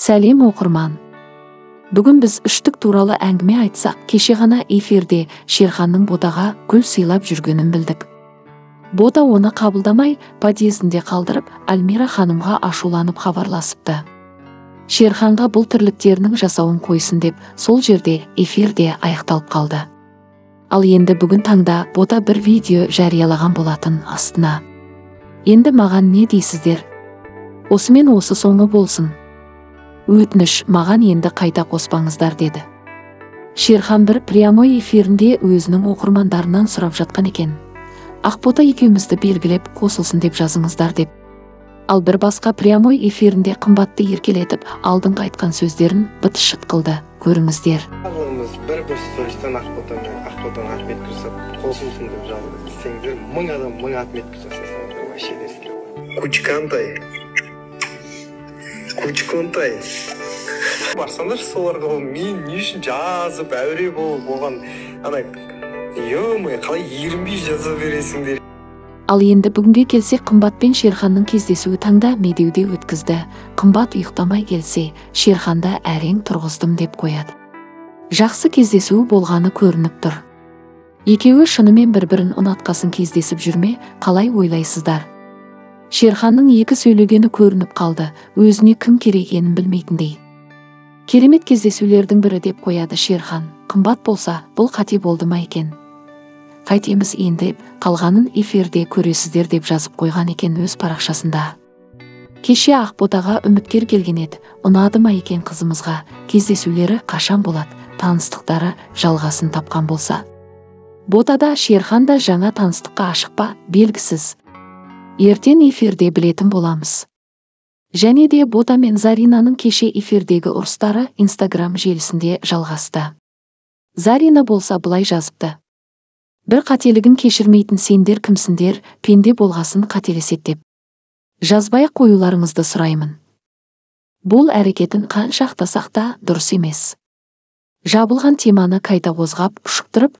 Сәлем оқырман. Бүгін біз үштік туралы әңгіме айтсақ, кеше ғана эфирде Шерханның Ботаға гүл сыйлап жүргенін білдік. Бота оны қабылдамай, подъезінде қалдырып, Альмира ханымға ашуланып хабарласыпты. Шерханға бұл тірліктерінің жасауын қойсын деп, сол жерде эфирде аяқталып қалды. Ал енді бүгін таңда Бота бір видео жариялаған болатын астына. Енді маған не дейсіздер? Осымен осы соңы болсын. Өтініш, маған енді қайта қоспаңыздар деді. Шерхан бір прямой эфирінде өзінің оқырмандарынан сұрап жатқан екен. Ақбота екеумізді белгілеп қосылсын деп жазыңыздар деп. Ал бір басқа прямой эфирінде қымбатты еркелетіп, алдыңғы айтқан сөздерін быт-шыт қылды. Көріңіздер. Бір стористан Ақботаны отметка жасап, қосылсын деп жазсаңыздар, 1000 адам 1000 отметка жасасаңыздар, вообще десіздер. Кучконтай. Барсаңдар соларға мен не үшін жазып, әуре болып оған қалай 25 жаза бересіңдер. Ал енді бүгінге келсек, Қымбат пен Шерханның кездесуі таңда медеуде өткізді. Қымбат ұйықтамай келсе, Шерханда әрең тұрғыздым деп қояды. Жақсы кездесуі болғаны көрініп тұр. Екеуі шынымен бір-бірін ұнатқасын кездесіп жүрме, қалай ойлайсыздар? Шерханның екі сөйлегені көрініп қалды, өзіне кім керек екенін білмейтіндей. Керемет кездесулердің бірі деп қояды Шерхан. Қымбат болса, бұл қате болды ма екен? Қайтеміз енді, қалғанын эфирде көресіздер деп жазып қойған екен өз парақшасында. Кеше Ақботаға үміткер келген еді, ұнады ма екен қызымызға? Кездесулері қашан болады? Таныстықтары жалғасын тапқан болса. Ботада Шерхан да жаңа таныстыққа ашық па? Белгісіз. Ертең эфирде білетін боламыз. Және де Бота мен Заринаның кеше эфирдегі ұрыстары Инстаграм желісінде жалғасты. Зарина болса былай жазыпты. Бір қателігін кешірмейтін сендер кімсіңдер, пенде болғасын қателесет деп. Жазбай қоюларыңызды сұраймын. Бұл әрекетін қаншақтасақ та дұрыс емес. Жабылған теманы қайта қозғап, ұшықтырып,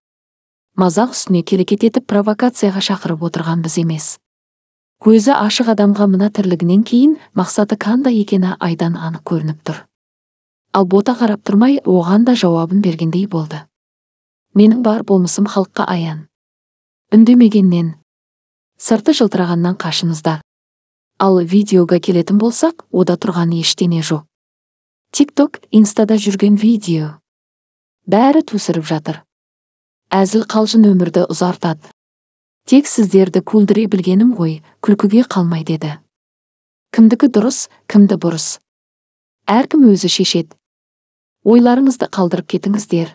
мазақ үстіне келекет етіп провокацияға шақырып отырған біз емес. Көзі ашық адамға мына тірлігінен кейін мақсаты қандай екені айдан анық көрініп тұр. Ал Бота қарап тұрмай, оған да жауабын бергендей болды. Менің бар болмысым халыққа аян. Үндемегеннен, сырты жылтырағаннан қашыңыздар. Ал видеоға келетін болсақ, ода тұрған ештеңе жоқ. TikTok, Инстада жүрген видео. Бәрі түсіріп жатыр. Әзіл қалжың өмірді ұзартады. Тек сіздерді күлдіре білгенім ғой, күлкіге қалмай деді. Кімдікі дұрыс, кімді бұрыс? Әркім өзі шешеді. Ойларыңызды қалдырып кетіңіздер.